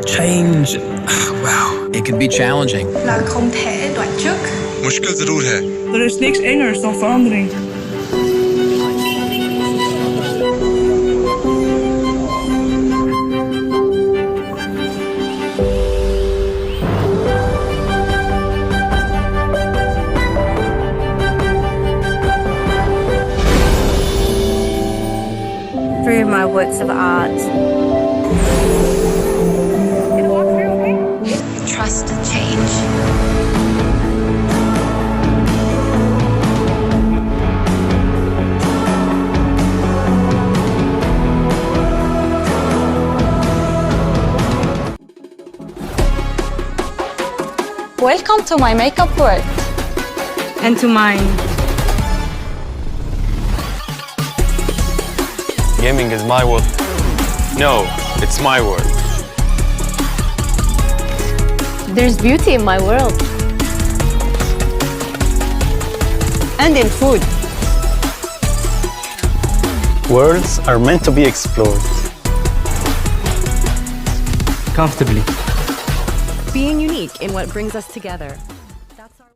Change, wow, it can be challenging. Là không thể đoán trước. मुश्किल जरूर है. Er is niks engers dan verandering. Through my works of art. Trust change. Welcome to my makeup world. And to mine. Gaming is my world. No, it's my world. There's beauty in my world. And in food. Worlds are meant to be explored. Comfortably. Being unique in what brings us together.